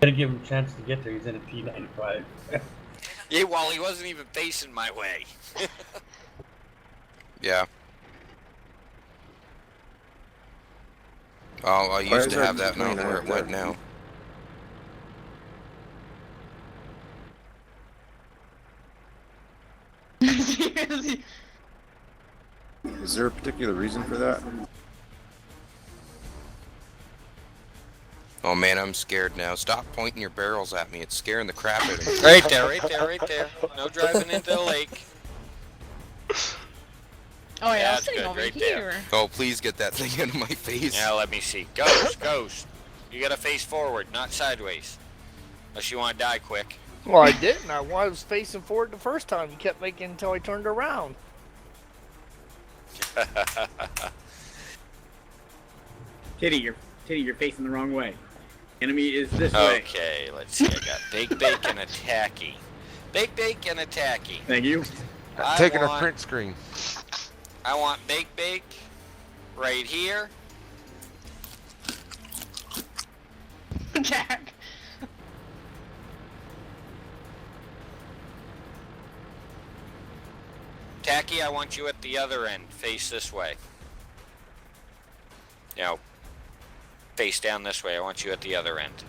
Gotta give him a chance to get there. He's in a T95. Yeah, well, he wasn't even facing my way. Yeah. Oh, I used to have that. I don't know where it went now. Is there a particular reason for that? Oh man, I'm scared now. Stop pointing your barrels at me. It's scaring the crap out of me. Right there, right there, right there. No driving into the lake. Oh yeah, Yeah, I'm sitting good, over right here. there. Oh, please get that thing out of my face. Yeah, let me see. Ghost. You gotta face forward, not sideways. Unless you want to die quick. Well, I didn't. I was facing forward the first time. You kept making until I turned around. Titty, you're facing the wrong way. Enemy is this way. Okay, let's see. I got Bake and a Tacky. Bake and a Tacky. Thank you. Taking a print screen. I want Bake right here. Jack. Tacky, I want you at the other end. Face this way. You know, face down this way. I want you at the other end.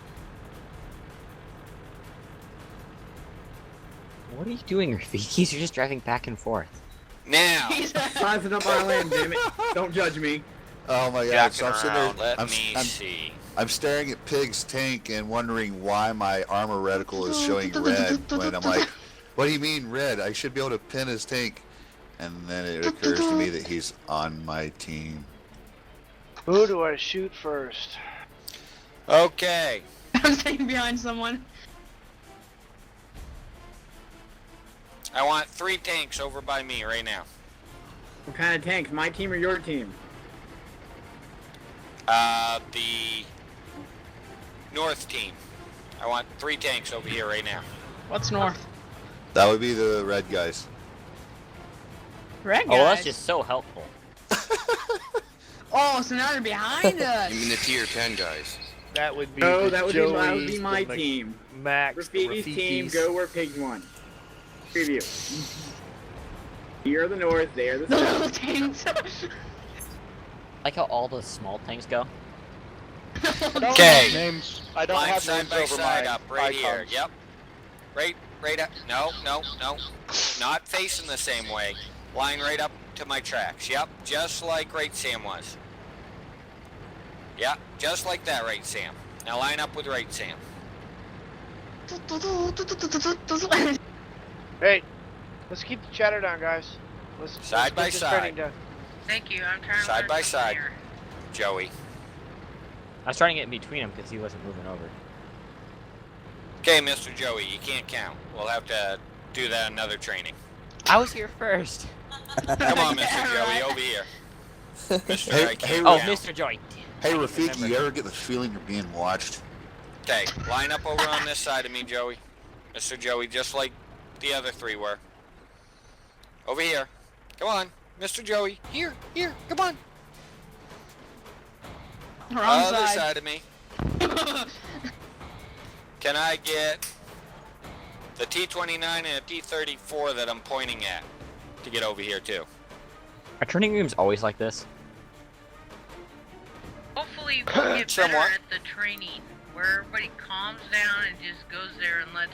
What are you doing, Rafiki? You're just driving back and forth. Now, Sizing up our land, damn it. Don't judge me. Oh my God! jacking So I'm sitting there. around. Let I'm, me I'm, see. I'm staring at Pig's tank and wondering why my armor reticle is showing red. When I'm like, what do you mean red? I should be able to pin his tank. And then it occurs to me that he's on my team. Who do I shoot first? Okay. I'm staying behind someone. I want 3 tanks over by me right now. What kind of tanks? My team or your team? The North team. I want 3 tanks over here right now. What's north? That would be the red guys. Red Oh, well, that's guys. just so helpful. Oh, so now they're behind us. You mean the tier 10 guys? That would be. No, the that would Joeys, be my the team. Max, the Rafiki's team, Rafikis. go where pigs won. Preview. You're the north, they're the The little south. tanks. Like how all the small tanks go. Okay. Names. I don't Line have side names by over side my up right here. icons. Yep. Right up. No. Not facing the same way. Line right up to my tracks. Yep. Just like Right Sam was. Yep. Just like that, Right Sam. Now line up with Right Sam. Hey, let's keep the chatter down, guys. Side by get this side. training done. Thank you. I'm trying to Side learn by something side. here. Joey. I was trying to get in between them because he wasn't moving over. Okay, Mr. Joey, you can't count. We'll have to do that another training. I was here first. Come on, Mr. Yeah, Joey, right. over here. Mr. Hey, I can't hey, Oh, count. Mr. Joy. Hey I Rafiki, remember. you ever get the feeling you're being watched? Okay, line up over on this side of me, Joey. Mr. Joey, just like the other 3 were. Over here. Come on, Mr. Joey. Here, come on. Wrong Other side. side of me. Can I get the T-29 and a T-34 that I'm pointing at to get over here too? Are training rooms always like this? Hopefully we'll get better Somewhat. at the training, where everybody calms down and just goes there and let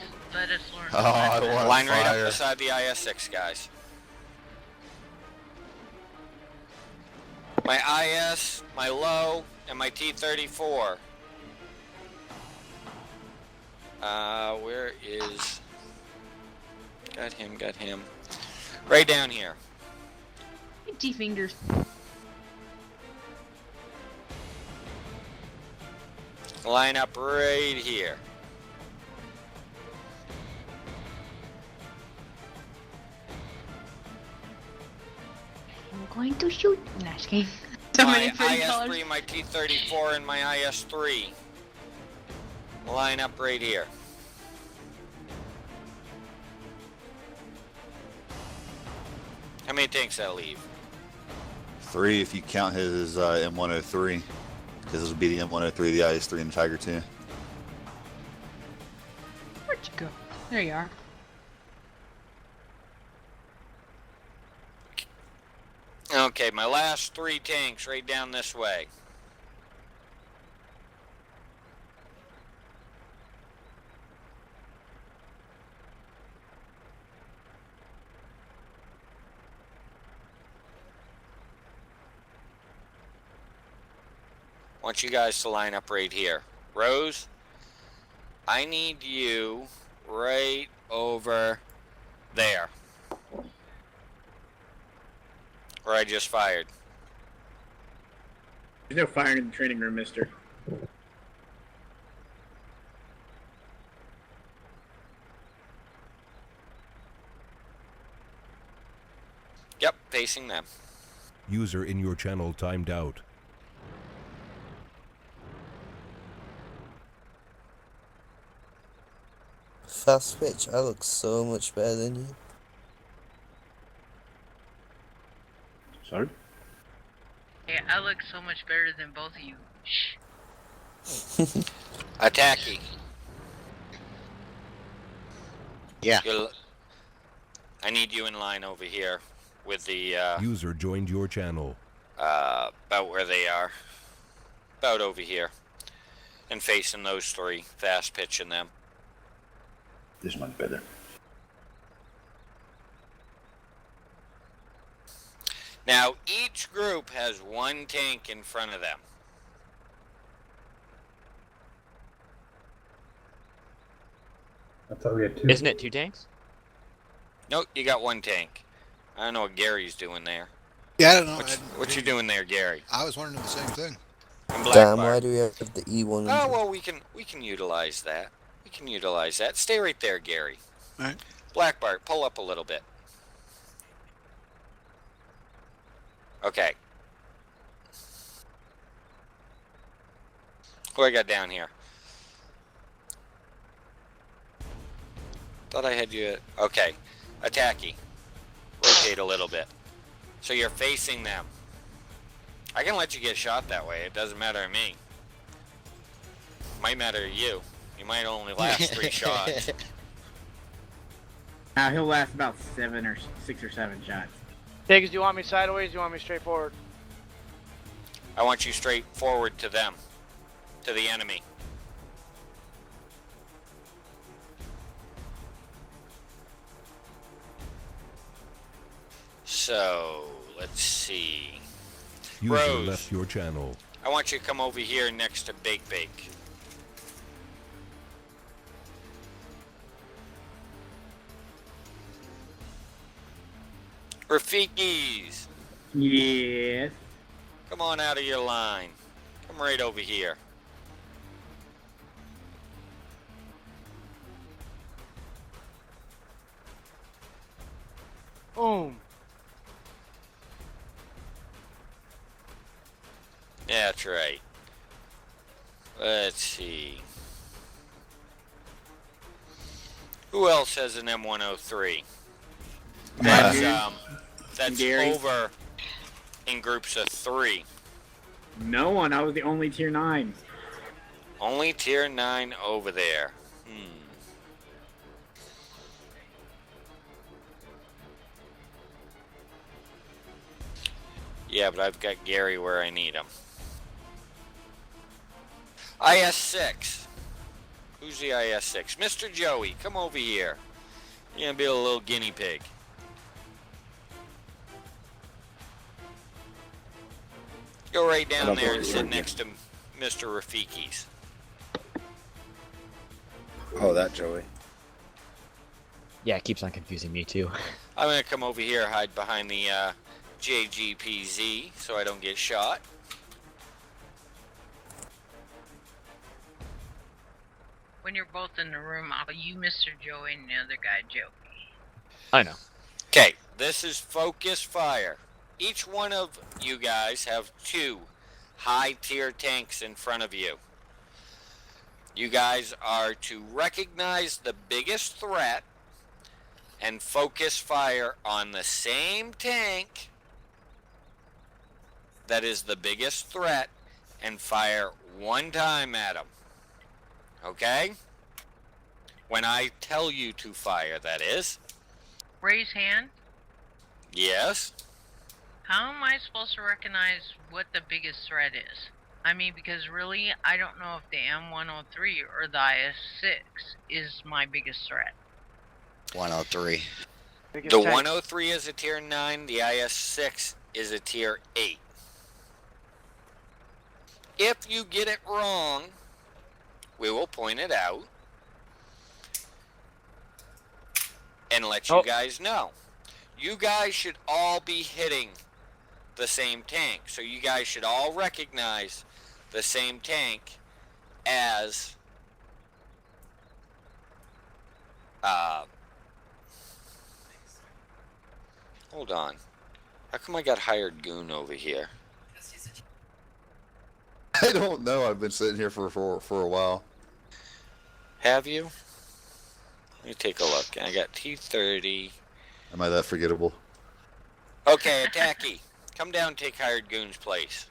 us learn. Oh, I don't want Line right up fire. beside the IS-6, guys. My IS, my low, and my T-34. Where is... Got him. Right down here. T-fingers. Line up right here. I'm going to shoot. No, just kidding. So My many pretty colors. IS-3, my T-34, and my IS-3. Line up right here. How many tanks that leave? 3 if you count his M103. Because this would be the M103, the IS-3, and the Tiger II. Where'd you go? There you are. Okay, my last 3 tanks right down this way. I want you guys to line up right here. Rose, I need you right over there. Where I just fired. There's no firing in the training room, mister. Yep, facing them. User in your channel timed out. Fast switch, I look so much better than you. Sorry? Yeah, I look so much better than both of you. Shh. Attacky. Yeah. I need you in line over here with the, User joined your channel. about where they are. About over here. And facing those 3, fast pitching them. This one's better. Now, each group has 1 tank in front of them. I thought we had 2. Isn't it 2 tanks? Nope, you got 1 tank. I don't know what Gary's doing there. Yeah, I don't know. What you doing there, Gary? I was wondering the same thing. And Damn, Black why do we have the E1? Oh, well, we can utilize that. We can utilize that. Stay right there, Gary. Alright. Black Bart, pull up a little bit. Okay. What I got down here? Thought I had you. Okay. Attacky. Rotate a little bit. So you're facing them. I can let you get shot that way. It doesn't matter to me. Might matter to you. You might only last 3 shots. He'll last about 6 or 7 shots. Tiggs, do you want me sideways? Do you want me straight forward? I want you straight forward to them. To the enemy. So, let's see. User Rose, left your channel. I want you to come over here next to Bake Bake. Rafikis, Yes. come on out of your line. Come right over here. Boom. Yeah, that's right. Let's see. Who else has an M103? That's Gary. over in groups of 3. No one. I was the only tier 9. Only tier 9 over there. Yeah, but I've got Gary where I need him. IS-6. Who's the IS-6? Mr. Joey, come over here. You're gonna be a little guinea pig. Go right down there and sit next to Mr. Rafiki's. Oh, that Joey. Yeah, it keeps on confusing me too. I'm gonna come over here, hide behind the JGPZ so I don't get shot. When you're both in the room, I'll you Mr. Joey and the other guy Joey. I know. Okay, this is focus fire. Each one of you guys have 2 high tier tanks in front of you. You guys are to recognize the biggest threat and focus fire on the same tank that is the biggest threat and fire 1 time at them. Okay? When I tell you to fire, that is. Raise hand. Yes. How am I supposed to recognize what the biggest threat is? I mean, because really, I don't know if the M103 or the IS-6 is my biggest threat. 103. The 103 is a tier 9, the IS-6 is a tier 8. If you get it wrong, we will point it out and let you guys know. You guys should all be hitting the same tank. So you guys should all recognize the same tank as hold on. How come I got hired goon over here? I don't know. I've been sitting here for a while. Have you? Let me take a look. I got T30. Am I that forgettable? Okay, Attacky. Come down and take Hired Goon's place.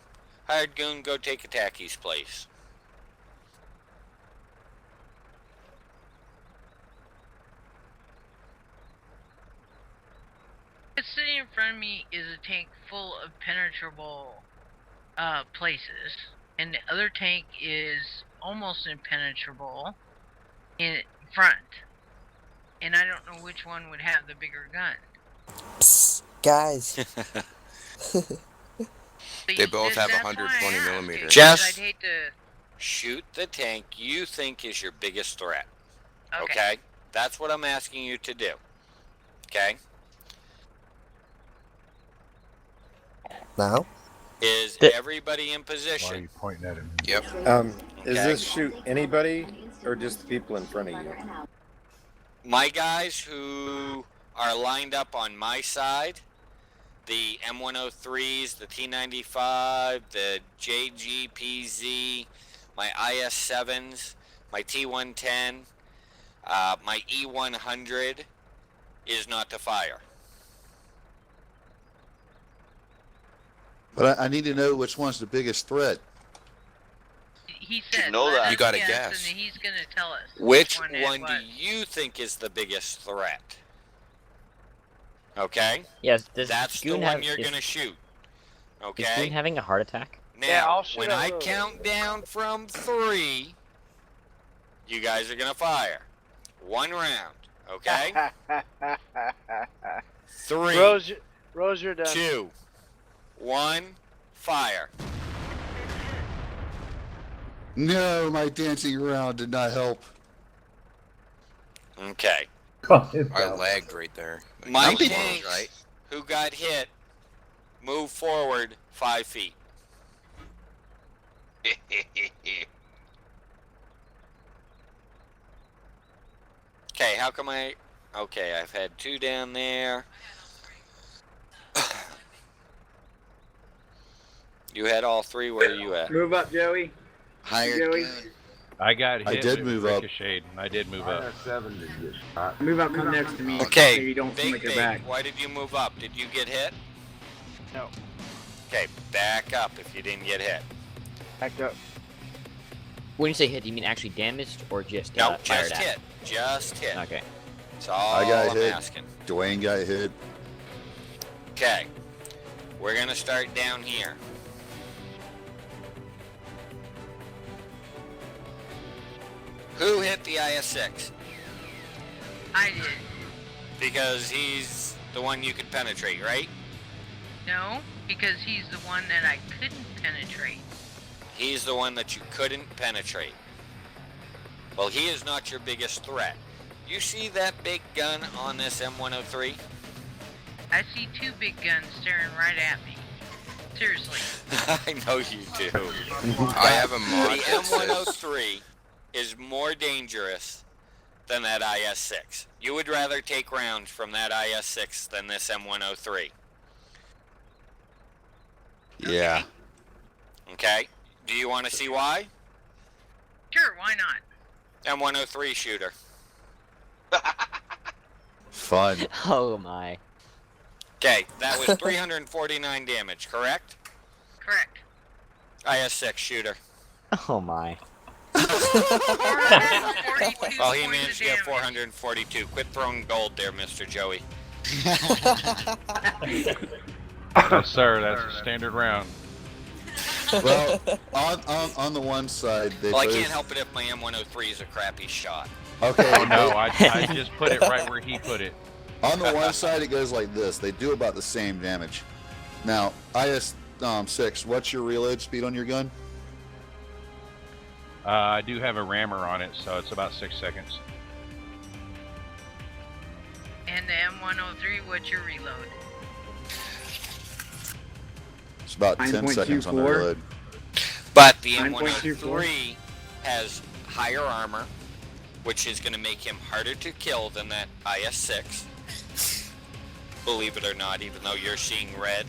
Hired Goon, go take Attacky's place. What's sitting in front of me is a tank full of penetrable places, and the other tank is almost impenetrable in front. And I don't know which one would have the bigger gun. Psst, guys. They both have That's 120 why I asked, millimeters. because Just I'd hate to... shoot the tank you think is your biggest threat. Okay. Okay? That's what I'm asking you to do. Okay? Now? Is everybody in Why are position? you pointing at him? Yep. Is Okay. this shoot anybody or just the people in front of you? My guys who are lined up on my side, the M103s, the T95, the JGPZ, my IS7s, my T110, my E100 is not to fire. But I need to know which one's the biggest threat. He said, know let that. us You gotta guess, guess. and he's gonna tell us Which it one do was. you think is the biggest threat? Okay? Yes, does That's the Goon one have, you're is, going to shoot. is Goon Okay? having a heart attack? Now, Yeah, I'll shoot when at I Lou. count down from 3, you guys are going to fire. 1 round. Okay? 3, Rose, you're done. 2, 1, fire. No, my dancing around did not help. Okay. I lagged right there. My Something was tanks right. who got hit move forward 5 feet. Okay, how come I... Okay, I've had 2 down there. You had all 3, where are you at? Move up, Joey. Hired Joey. goon. I got hit. I did with move up. ricocheted. I did move up. Move up, come next to me. Okay, So you don't feel Big like you're Big, back. why did you move up? Did you get hit? No. Okay, back up if you didn't get hit. Backed up. When you say hit, do you mean actually damaged or just No, fired just at? hit. Just hit. Okay. That's all I got I'm hit. asking. Dwayne got hit. Okay, we're gonna start down here. Who hit the IS-6? I did. Because he's the one you could penetrate, right? No, because he's the one that I couldn't penetrate. He's the one that you couldn't penetrate. Well, he is not your biggest threat. You see that big gun on this M103? I see 2 big guns staring right at me. Seriously. I know you do. I have a The mod that says M103 is more dangerous than that IS-6. You would rather take rounds from that IS-6 than this M103. Yeah. Okay? Do you want to see why? Sure, why not? M103 shooter. Fun. Oh my. Okay, that was 349 damage, correct? Correct. IS-6 shooter. Oh my. Well, he managed to get 442. Quit throwing gold there, Mr. Joey. No, sir, that's a standard round. Well, on the one side, they Well, I both... can't help it if my M103 is a crappy shot. Okay. Oh, no, I just put it right where he put it. On the one side, it goes like this. They do about the same damage. Now, IS-6, what's your reload speed on your gun? I do have a rammer on it, so it's about 6 seconds. And the M103, what's your reload? It's about 10 seconds on the 9.24. reload. But the 9.24. M103 has higher armor, which is going to make him harder to kill than that IS-6. Believe it or not, even though you're seeing red.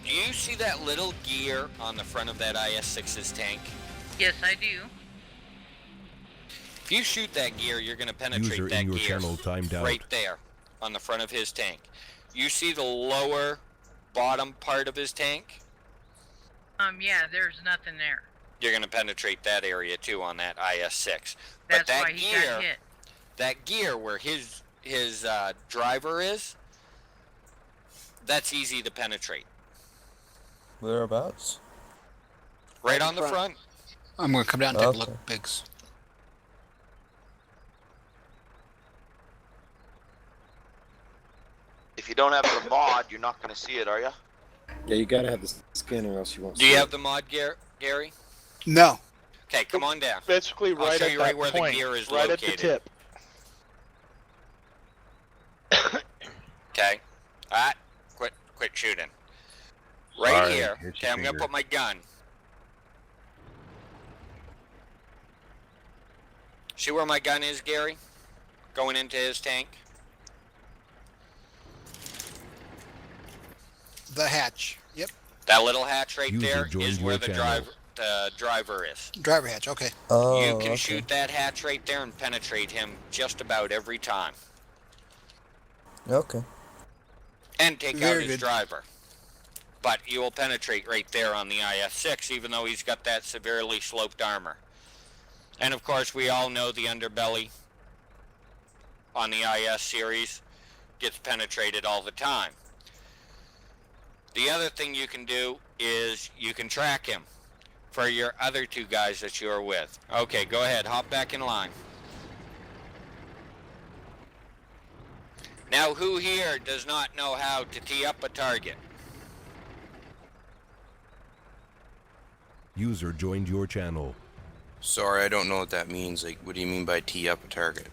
Do you see that little gear on the front of that IS-6's tank? Yes, I do. If you shoot that gear, you're going to penetrate User that in your gear channel timed out. right there on the front of his tank. You see the lower bottom part of his tank? Yeah, there's nothing there. You're going to penetrate that area too on that IS-6. That's But that why he gear, got hit. that gear where his driver is, that's easy to penetrate. Whereabouts? Right on the front. I'm gonna come down and take a Okay. look, Biggs. If you don't have the mod, you're not going to see it, are you? Yeah, you gotta have the skin or else you won't Do you see have it. the mod, Gary? No. Okay, come on down. Basically, I'll right show at you that right where point, the gear is right located. at the tip. Okay. Alright, quit shooting. Right Alright, here. here's Okay, your I'm gonna finger. put my gun. See where my gun is, Gary? Going into his tank? The hatch. Yep. That little hatch right User there joined is your where the channel. driver is. Driver hatch. Okay. Oh, You can okay. shoot that hatch right there and penetrate him just about every time. Okay. And take out Very his good. driver. But you will penetrate right there on the IS-6, even though he's got that severely sloped armor. And of course, we all know the underbelly on the IS series gets penetrated all the time. The other thing you can do is you can track him for your other two guys that you're with. Okay, go ahead, hop back in line. Now, who here does not know how to tee up a target? User joined your channel. Sorry, I don't know what that means. Like, what do you mean by tee up a target?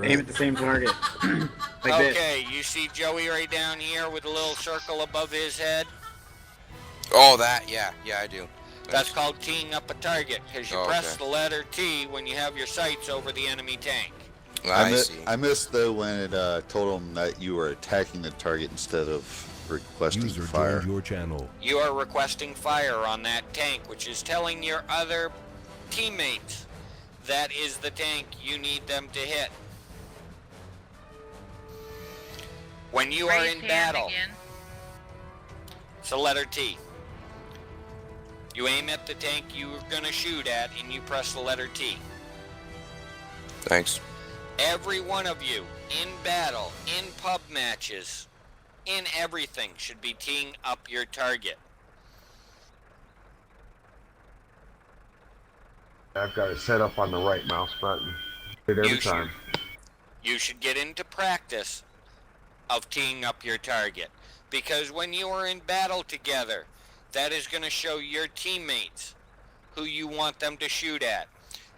Aim at the same target. Like this. Okay, you see Joey right down here with a little circle above his head? Oh, that, yeah, I do. That's called teeing up a target, because you Oh, press okay. the letter T when you have your sights over the enemy tank. I see. I missed though when it told him that you were attacking the target instead of requesting User fire. joined your channel. You are requesting fire on that tank, which is telling your other teammates that is the tank you need them to hit. When you are Raise in hand battle, again. it's the letter T. You aim at the tank you're going to shoot at, and you press the letter T. Thanks. Every one of you, in battle, in pub matches, in everything, should be teeing up your target. I've got it set up on the right mouse button. Hit every You should- time. You should get into practice of teeing up your target. Because when you are in battle together, that is going to show your teammates who you want them to shoot at.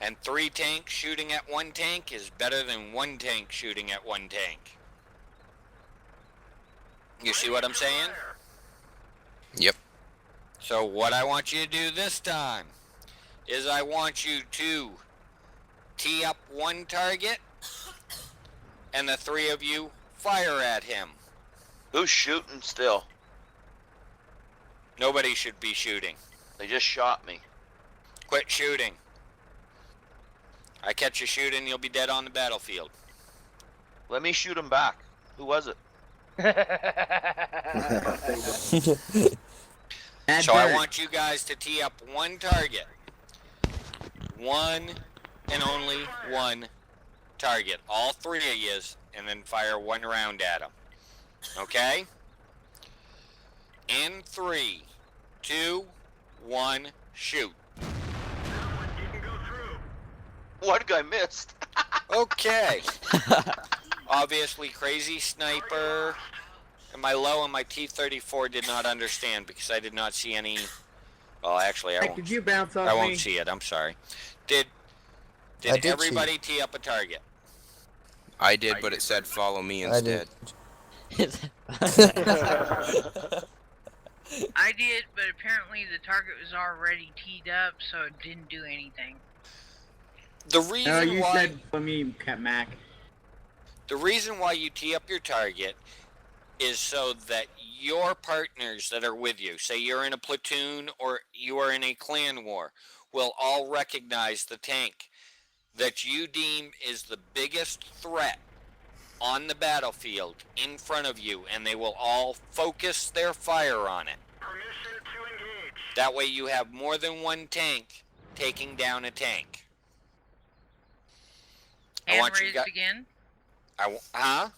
And 3 tanks shooting at 1 tank is better than 1 tank shooting at 1 tank. You see what I'm saying? Yep. So what I want you to do this time is I want you to tee up 1 target and the 3 of you fire at him. Who's shooting still? Nobody should be shooting. They just shot me. Quit shooting. I catch you shooting, you'll be dead on the battlefield. Let me shoot him back. Who was it? So I want you guys to tee up 1 target. one and only one target. All three of yous, and then fire one round at them. Okay? In 3, 2, 1, shoot. One guy missed. Okay. Obviously, crazy sniper. And my low and my T-34 did not understand because I did not see any. Well, actually, I won't. Did you bounce off I me? won't see it. I'm sorry. Did I did everybody tee up a target? I did, but it said follow me instead. I did, but apparently the target was already teed up, so it didn't do anything. The reason No, you why said for me, Mac. the reason why you tee up your target is so that your partners that are with you, say you're in a platoon or you are in a clan war, will all recognize the tank that you deem is the biggest threat on the battlefield in front of you, and they will all focus their fire on it. That way you have more than one tank taking down a tank. Hand raised again? Huh?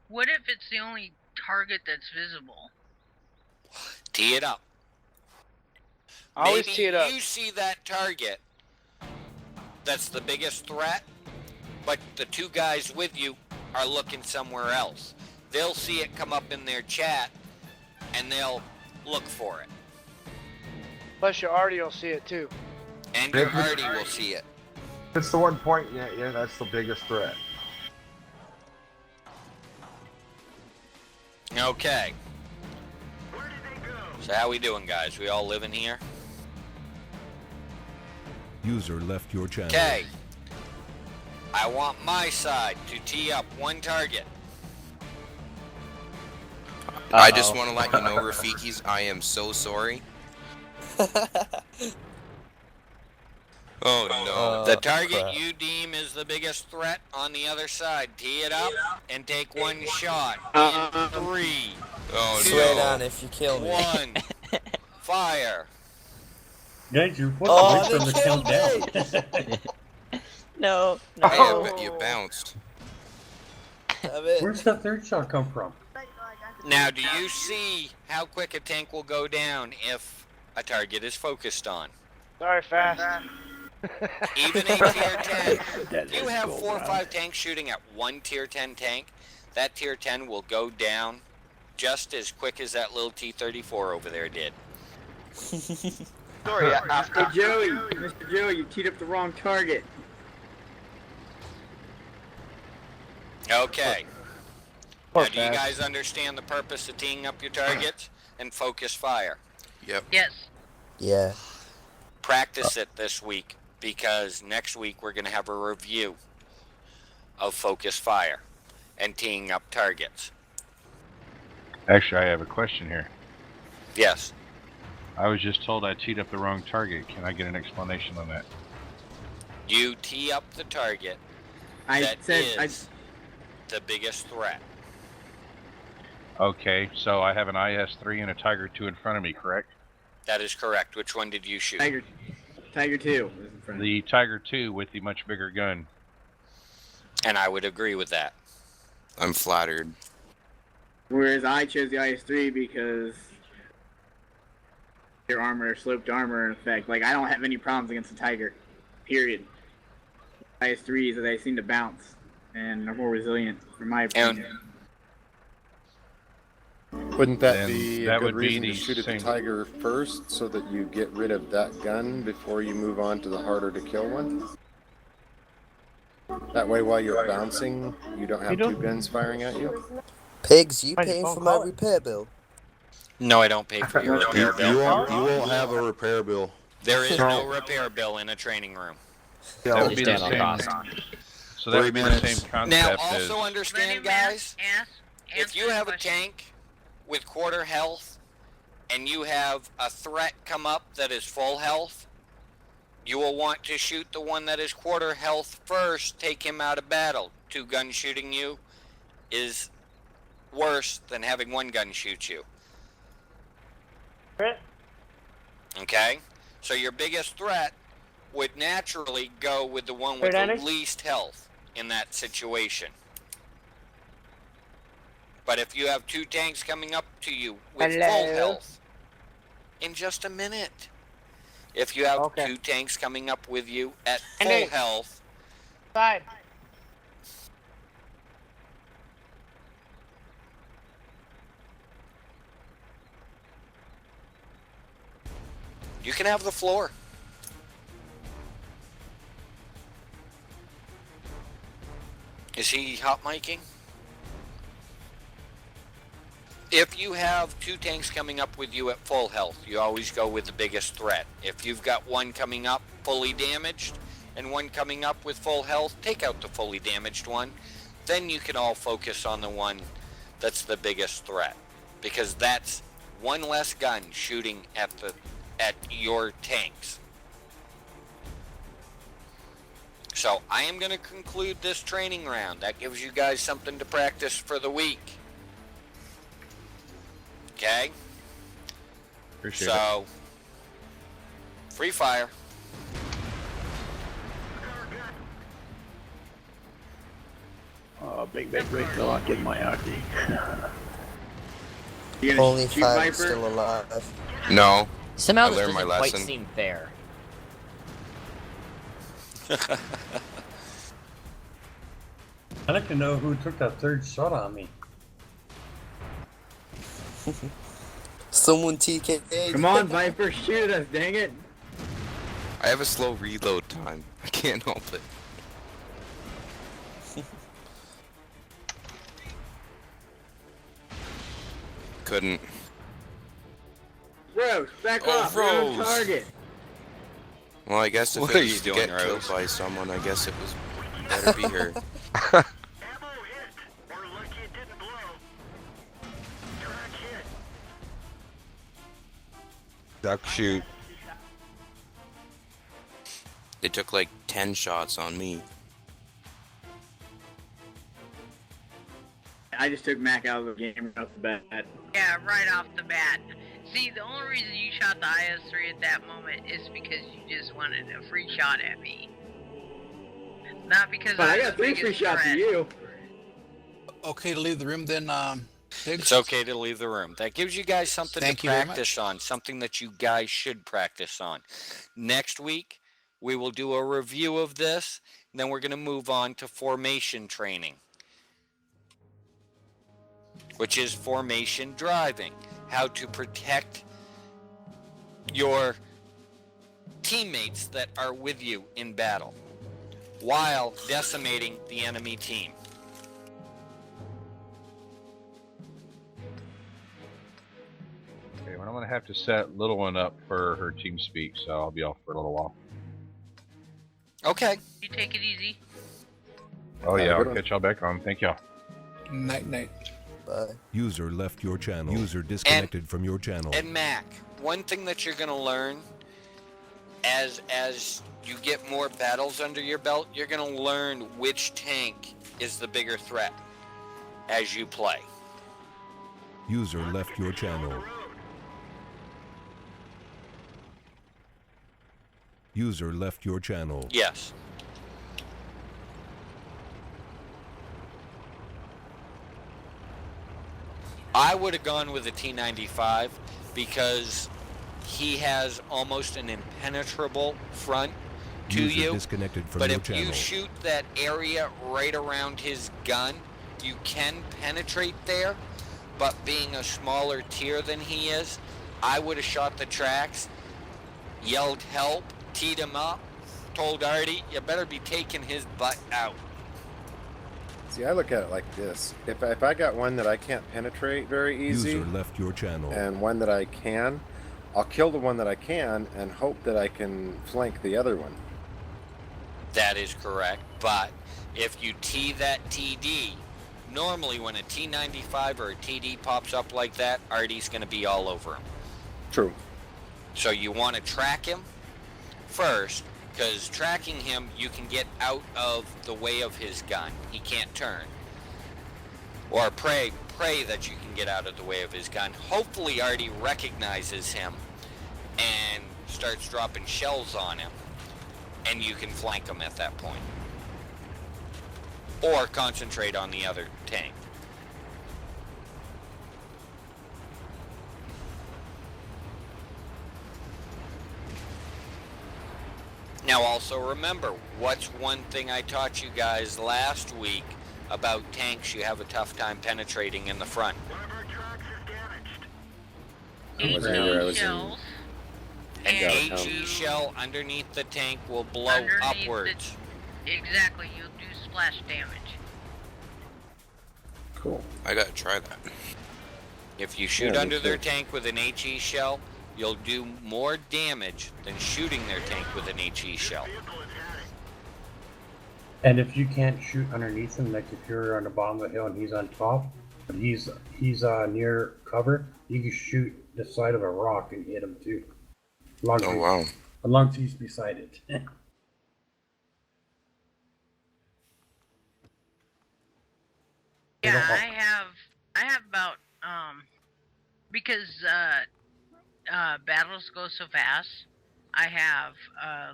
What if it's the only target that's visible? Tee it up. Always Maybe tee it up. you see that target that's the biggest threat, but the two guys with you are looking somewhere else. They'll see it come up in their chat, and they'll look for it. Plus, your Artie will see it too. And your Artie will see it. If it's the one pointing at you, that's the biggest threat. Okay. So how we doing, guys? We all living here? User left your channel. Okay. I want my side to tee up one target. I just want to let you know, Rafikis, I am so sorry. Oh no. The target you deem is the biggest threat on the other side. Tee it up and take one shot. In 3, Oh 2, Swear down if you kill me. 1, fire. Guys, you're Oh, supposed to wait for they the killed countdown. No. Hey, you bounced. Damn it. Where's the third shot come from? Now, do you see how quick a tank will go down if a target is focused on? Sorry, fast. Even a tier 10. You have 4 or 5 tanks shooting at one tier 10 tank. That tier 10 will go down just as quick as that little T-34 over there did. Sorry, after Hey, Joey, Mr. Joey, you teed up the wrong target. Okay. Poor Now, do you Fast. guys understand the purpose of teeing up your targets and focus fire? Yep. Yes. Yeah. Practice it this week, because next week we're going to have a review of focus fire and teeing up targets. Actually, I have a question here. Yes. I was just told I teed up the wrong target. Can I get an explanation on that? You tee up the target I that said, is the biggest threat. Okay, so I have an IS-3 and a Tiger 2 in front of me, correct? That is correct. Which one did you shoot? Tiger 2 is in front. The Tiger 2 with the much bigger gun. And I would agree with that. I'm flattered. Whereas I chose the IS-3 because your armor, sloped armor, in effect. Like, I don't have any problems against the Tiger. Period. IS-3s, they seem to bounce and are more resilient, from my opinion. Wouldn't that Then be that a good would be reason the to shoot at the same- Tiger first, so that you get rid of that gun before you move on to the harder to kill one? That way, while you're bouncing, you don't have two guns firing at you? Pigs, you Why you paying phone for my call it? repair bill? No, I don't pay for your repair bill. You won't have a repair bill. There is no repair bill in a training room. That would be the Stand on same. So that would be the 3 minutes. same concept Now, as. also understand, guys, if answer you the have a question. tank with quarter health and you have a threat come up that is full health, you will want to shoot the one that is quarter health first, take him out of battle. 2 guns shooting you is worse than having 1 gun shoot you. Okay? So your biggest threat would naturally go with the one with the least health in that situation. But if you have 2 tanks coming up to you with full health, in just a minute. If you have 2 tanks coming up with you at full health. Side. You can have the floor. Is he hot miking? If you have 2 tanks coming up with you at full health, you always go with the biggest threat. If you've got one coming up fully damaged and one coming up with full health, take out the fully damaged one. Then you can all focus on the one that's the biggest threat, because that's one less gun shooting at your tanks. So I am going to conclude this training round. That gives you guys something to practice for the week. Okay? Appreciate it. So, free fire. Big no, I'm getting my RD. Only 5 still alive. No. Somehow I this learned doesn't my quite lesson. seem fair. I'd like to know who took that 3rd shot on me. Someone TK'd. Come on, Viper, shoot us, dang it. I have a slow reload time. I can't help it. Couldn't. Rose, back Oh, off. We're on Rose. target. Well, I guess if What it are was you to doing, get killed Rose? by someone, I guess it was better be her. Duck shoot. They took like 10 shots on me. I just took Mac out of the game right off the bat. Yeah, right off the bat. See, the only reason you shot the IS-3 at that moment is because you just wanted a free shot at me. Not because But I was got the 3 free biggest shots threat. at you. Okay to leave the room then, Biggs? It's okay to leave the room. That gives you guys something Thank to you very practice on, something that you guys should practice on. Next week, we will do a review of this, and then we're going to move on to formation training, which is formation driving, how to protect your teammates that are with you in battle while decimating the enemy team. Okay, well, I'm going to have to set little one up for her team speak, so I'll be off for a little while. Okay. You take it easy. Oh yeah, good I'll one. catch y'all back on. Thank y'all. Night, night. Bye. User left your channel. User disconnected from your channel. And Mac, one thing that you're going to learn as you get more battles under your belt, you're going to learn which tank is the bigger threat as you play. User left your channel. User left your channel. Yes. I would have gone with the T95 because he has almost an impenetrable front to User you. disconnected from But your if channel. you shoot that area right around his gun, you can penetrate there. But being a smaller tier than he is, I would have shot the tracks, yelled help, teed him up, told Artie, you better be taking his butt out. See, I look at it like this. If I got one that I can't penetrate very easy, User left your channel. and one that I can, I'll kill the one that I can and hope that I can flank the other one. That is correct. But if you tee that TD, normally when a T95 or a TD pops up like that, Artie's going to be all over him. True. So you want to track him first, because tracking him, you can get out of the way of his gun. He can't turn. Or pray that you can get out of the way of his gun. Hopefully Artie recognizes him and starts dropping shells on him, and you can flank him at that point. Or concentrate on the other tank. Now also remember, what's one thing I taught you guys last week about tanks you have a tough time penetrating in the front? HE shells. An And HE shell underneath the tank will blow underneath upwards. Exactly, you'll do splash damage. Cool. I gotta try that. If you shoot Yeah, under me their too. tank with an HE shell, you'll do more damage than shooting their tank with an HE shell. And if you can't shoot underneath him, like if you're on the bottom of the hill and he's on top, but he's near cover, you can shoot the side of a rock and hit him too. Oh wow. As long as he's beside it. Yeah, I have about because battles go so fast. I have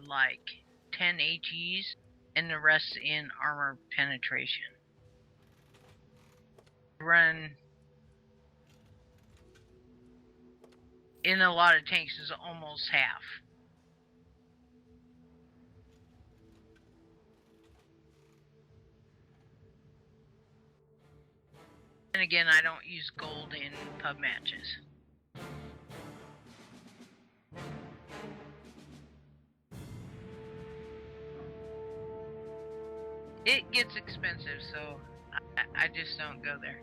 like 10 HEs and the rest in armor penetration. Run in a lot of tanks is almost half. And again, I don't use gold in pub matches. It gets expensive, so I just don't go there.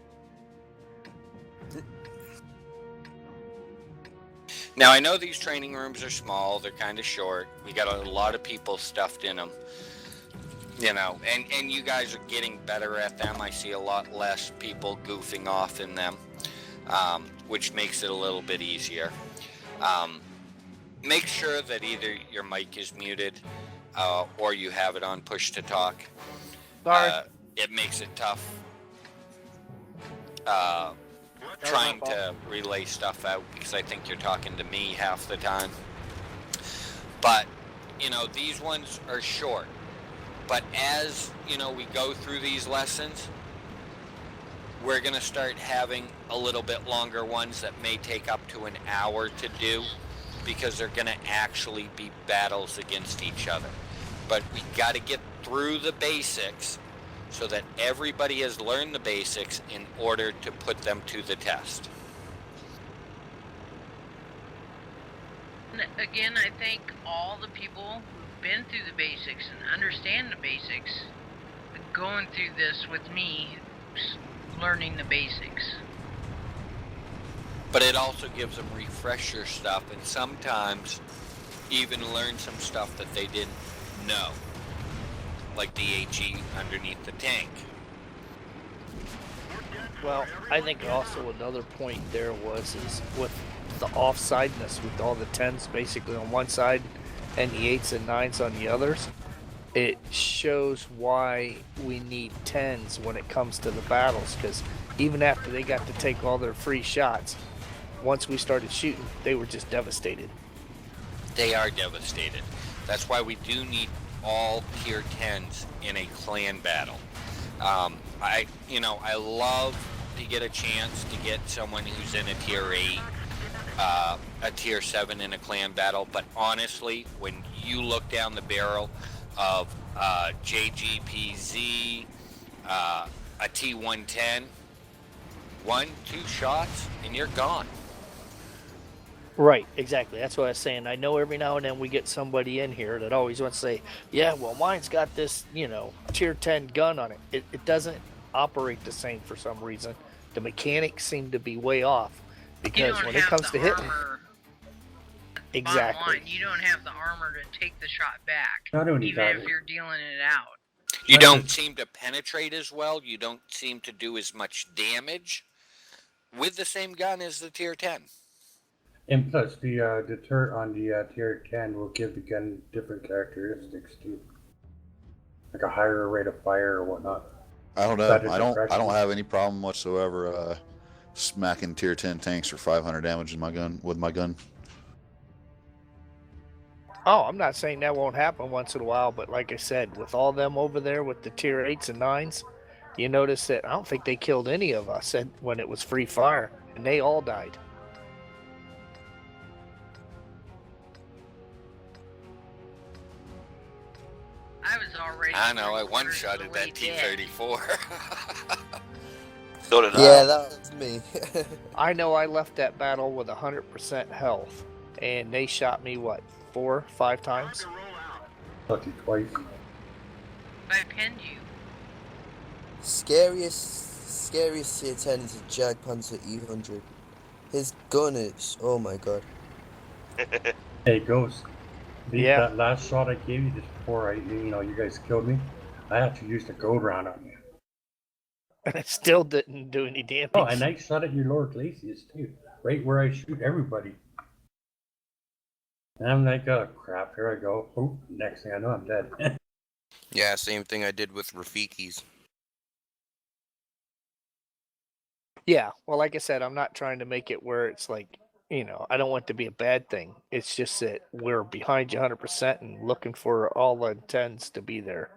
Now I know these training rooms are small, they're kind of short. We got a lot of people stuffed in them. You know, and you guys are getting better at them. I see a lot less people goofing off in them, which makes it a little bit easier. Make sure that either your mic is muted or you have it on push to talk. Sorry. It makes it tough trying to relay stuff out because I think you're talking to me half the time. But, you know, these ones are short. But as, you know, we go through these lessons, we're going to start having a little bit longer ones that may take up to an hour to do because they're going to actually be battles against each other. But we got to get through the basics so that everybody has learned the basics in order to put them to the test. And again, I think all the people who've been through the basics and understand the basics, going through this with me, learning the basics. But it also gives them refresher stuff and sometimes even learn some stuff that they didn't know. Like the HE underneath the tank. Well, I think also another point there is with the offsideness with all the 10s basically on one side and the 8s and 9s on the others. It shows why we need 10s when it comes to the battles, because even after they got to take all their free shots, once we started shooting, they were just devastated. They are devastated. That's why we do need all tier 10s in a clan battle. I love to get a chance to get someone who's in a tier 8, a tier 7 in a clan battle, but honestly, when you look down the barrel of JGPZ, a T110, 1-2 shots, and you're gone. Right, exactly. That's what I was saying. I know every now and then we get somebody in here that always wants to say, yeah, well, mine's got this, tier 10 gun on it. It doesn't operate the same for some reason. The mechanics seem to be way off because when it comes to hitting, exactly. Bottom line, you don't have the armor to take the shot back, Not only even that, if you're dealing it out. You don't seem to penetrate as well. You don't seem to do as much damage with the same gun as the tier 10. and plus the turret on the tier 10 will give the gun different characteristics too, like a higher rate of fire or whatnot. I don't know. Better I don't suppression. have any problem whatsoever smacking tier 10 tanks for 500 damage with my gun. Oh, I'm not saying that won't happen once in a while, but like I said, with all them over there with the tier 8s and 9s, you notice that I don't think they killed any of us when it was free fire, and they all died. I was already. I know, I one-shotted that T-34. So did Yeah, that was me. I know I left that battle with 100% health, and they shot me, what, 4 or 5 times? Lucky twice. I pinned you. Scariest tier 10 is a Jag Panzer E100. His gun is, oh my god. Hey, Ghost. Yeah. That last shot I gave you just before you guys killed me, I actually used a gold round on you. And it still didn't do any damage. Oh, and I shot at your lower glaciers too, right where I shoot everybody. And I'm like, oh crap, here I go. Oh, next thing I know, I'm dead. Yeah, same thing I did with Rafiki's. Yeah, well, like I said, I'm not trying to make it where it's like, I don't want it to be a bad thing. It's just that we're behind you 100% and looking for all the 10s to be there.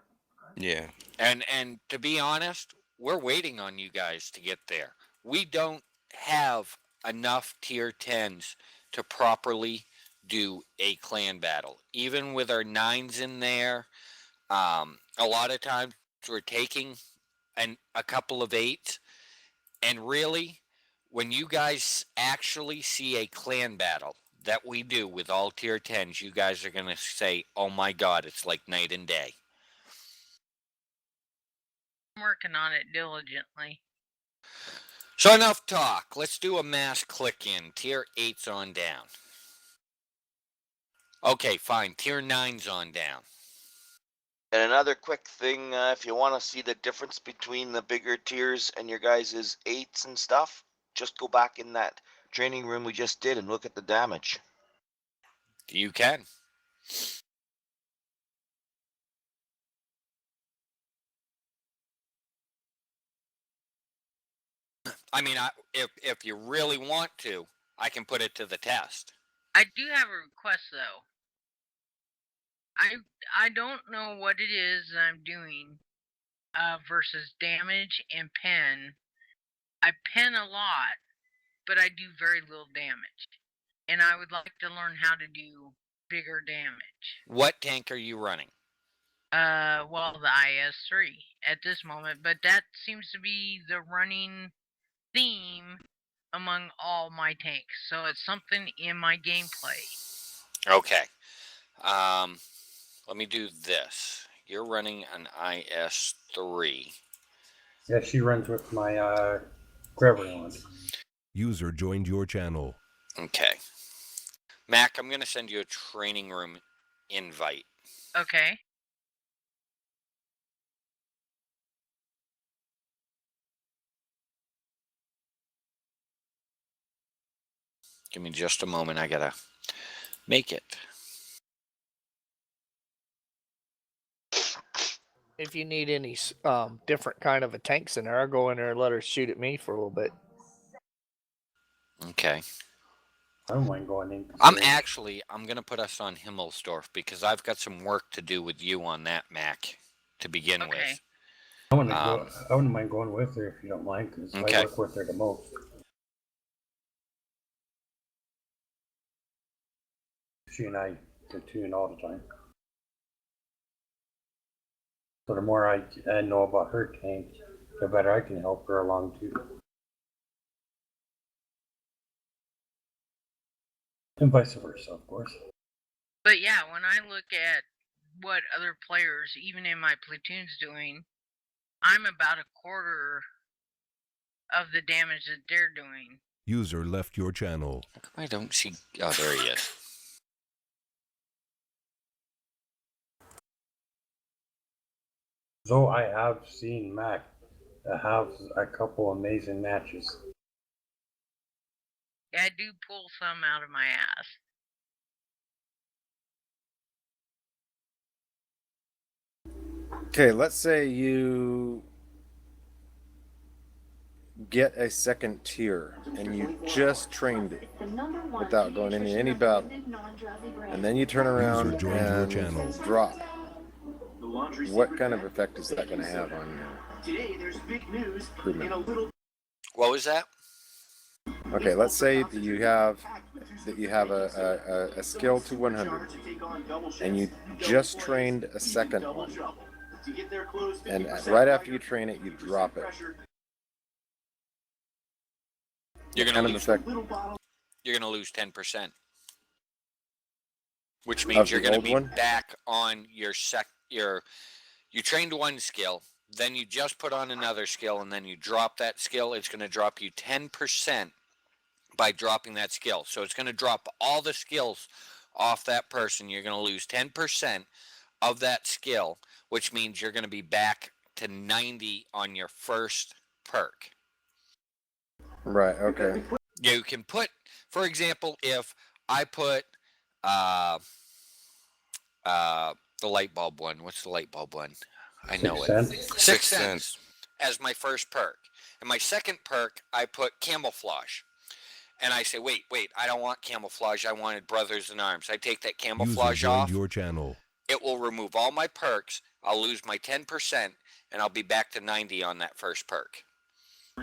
Yeah. And to be honest, we're waiting on you guys to get there. We don't have enough tier 10s to properly do a clan battle. Even with our 9s in there, a lot of times we're taking a couple of 8s. And really, when you guys actually see a clan battle that we do with all tier 10s, you guys are going to say, oh my god, it's like night and day. I'm working on it diligently. So enough talk. Let's do a mass click in. Tier 8's on down. Okay, fine. Tier 9's on down. And another quick thing, if you want to see the difference between the bigger tiers and your guys' 8s and stuff, just go back in that training room we just did and look at the damage. You can. I mean, if you really want to, I can put it to the test. I do have a request though. I don't know what it is that I'm doing versus damage and pen. I pen a lot, but I do very little damage. And I would like to learn how to do bigger damage. What tank are you running? Well, the IS-3 at this moment, but that seems to be the running theme among all my tanks. So it's something in my gameplay. Okay. Let me do this. You're running an IS-3. Yeah, she runs with my Grevillon. User joined your channel. Okay. Mac, I'm going to send you a training room invite. Okay. Give me just a moment. I got to make it. If you need any different kind of a tank scenario, go in there and let her shoot at me for a little bit. Okay. I don't mind going in. I'm going to put us on Himmelsdorf because I've got some work to do with you on that, Mac, to begin with. I wouldn't mind going with her if you don't mind, because I work with her the most. She and I tune all the time. So the more I know about her tank, the better I can help her along too. And vice versa, of course. But yeah, when I look at what other players, even in my platoon's doing, I'm about a quarter of the damage that they're doing. User left your channel. I don't see... Oh, there he is. So I have seen Mac have a couple amazing matches. Yeah, I do pull some out of my ass. Okay, let's say you get a second tier and you just trained it without going into any battle, and then you turn around User joined your and channel. drop, what kind of effect is that going to have on your improvement? What was that? Okay, let's say that you have a skill to 100, and you just trained a second one, and right after you train it, you drop it. You're What gonna kind of lose. effect You're gonna lose 10%, which of means you're the gonna old be one? back on your You trained one skill, then you just put on another skill, and then you drop that skill. It's gonna drop you 10% by dropping that skill. So it's gonna drop all the skills off that person. You're gonna lose 10% of that skill, which means you're gonna be back to 90 on your first perk. Right. Okay. You can put, for example, if I put the light bulb one. What's the light bulb one? I know it. Sixth Sense as my first perk. And my second perk, I put Camouflage. And I say, wait, I don't want Camouflage. I wanted Brothers in Arms. I take that Camouflage User off. joined your channel. It will remove all my perks. I'll lose my 10%, and I'll be back to 90 on that first perk.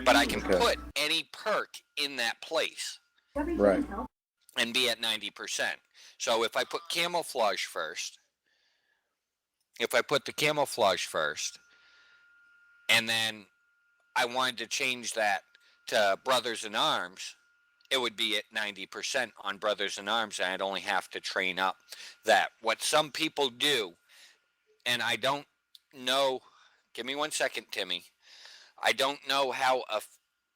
But I can put any perk in that place. Right. And be at 90%. So if I put Camouflage first, and then I wanted to change that to Brothers in Arms, it would be at 90% on Brothers in Arms, and I'd only have to train up that. What some people do, and I don't know, give me 1 second, Timmy. I don't know how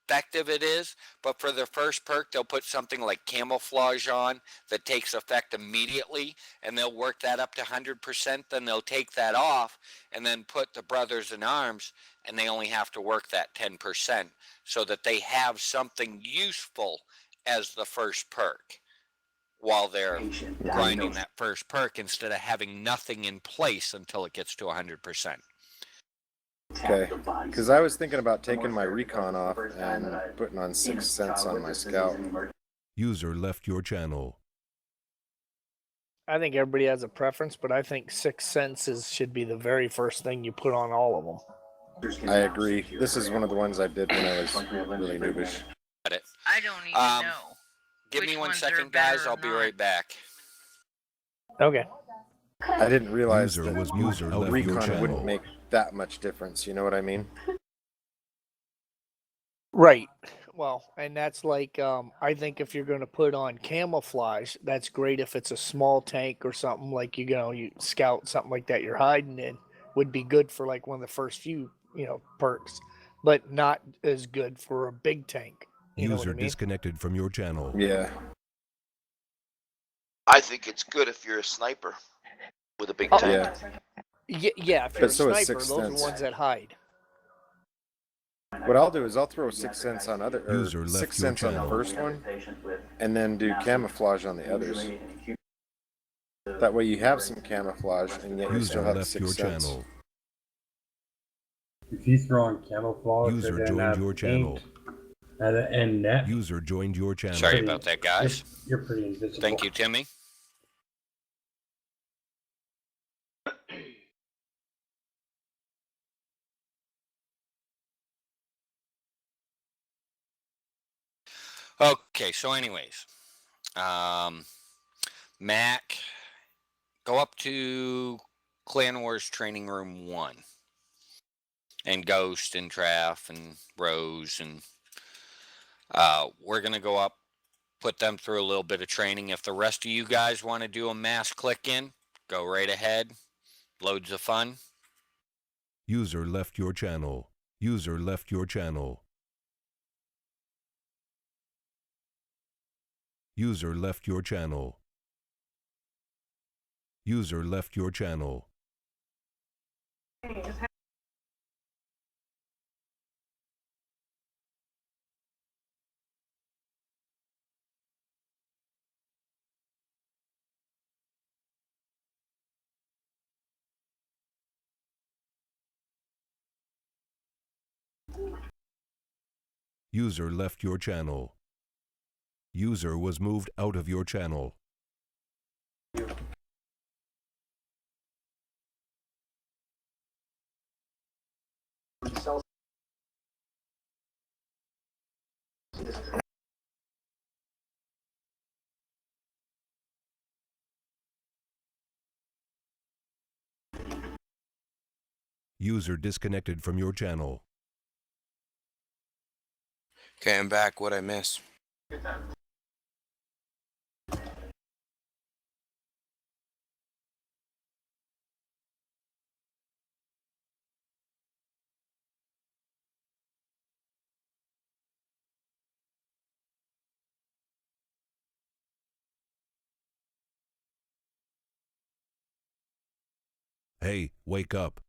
effective it is, but for their first perk, they'll put something like Camouflage on that takes effect immediately, and they'll work that up to 100%. Then they'll take that off and then put the Brothers in Arms, and they only have to work that 10% so that they have something useful as the first perk while they're grinding that first perk, instead of having nothing in place until it gets to 100%. Okay, because I was thinking about taking my recon off and putting on Sixth Sense on my scout. User left your channel. I think everybody has a preference, but I think Sixth Senses should be the very first thing you put on all of them. I agree. This is one of the ones I did when I was really noobish. I don't even know. Give me which 1 ones are second, better guys. or I'll be not. right back. Okay. I didn't realize User that was a left your recon channel. wouldn't make that much difference. You know what I mean? Right. Well, and that's like, I think if you're going to put on Camouflage, that's great if it's a small tank or something like, you scout, something like that you're hiding in, would be good for like one of the first few, perks, but not as good for a big tank. You know what User I mean? disconnected from your channel. Yeah. I think it's good if you're a sniper with a big Oh, tank. Yeah, if But you're a so is sniper, Sixth those Sense. are the ones that hide. What I'll do is I'll throw Sixth Sense on other, or User left Sixth your Sense on the channel. first one, and then do Camouflage on the others. That way you have some camouflage, and yet you User still have left your Sixth Sense. channel. If you throw on camouflage User and then joined your channel. and net, User joined your channel. Sorry about that, guys. you're pretty invisible. Thank you, Timmy. Okay, so anyways, Mac, go up to Clan Wars Training Room 1. And Ghost and Traff and Rose, and we're going to go up, put them through a little bit of training. If the rest of you guys want to do a mass click in, go right ahead. Loads of fun. User left your channel. User left your channel. User left your channel. User left your channel. User left your channel. User was moved out of your channel. User disconnected from your channel. Okay, I'm back. What'd I miss? Hey, wake up.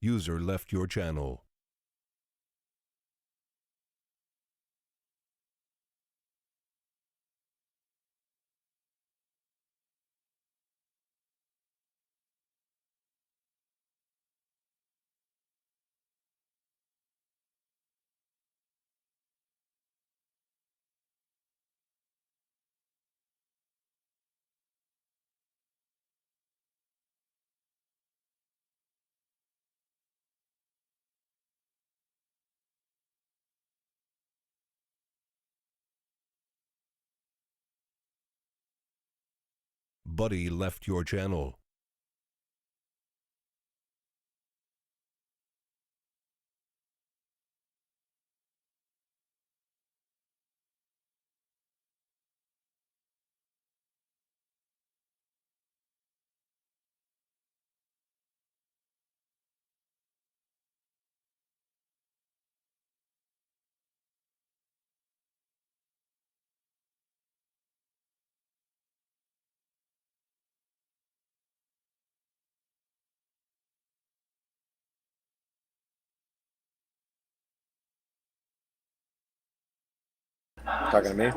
User left your channel. Buddy left your channel. Talking to me?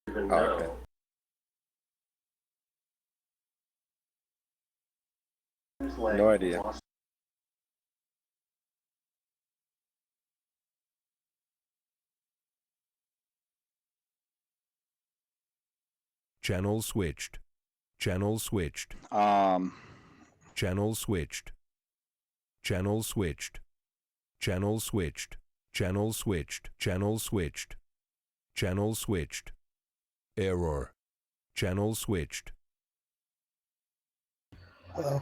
Oh, okay. No idea. Channel switched. Channel switched. Channel switched. Channel switched. Channel switched. Channel switched. Channel switched. Channel switched. Error. Channel switched. Hello.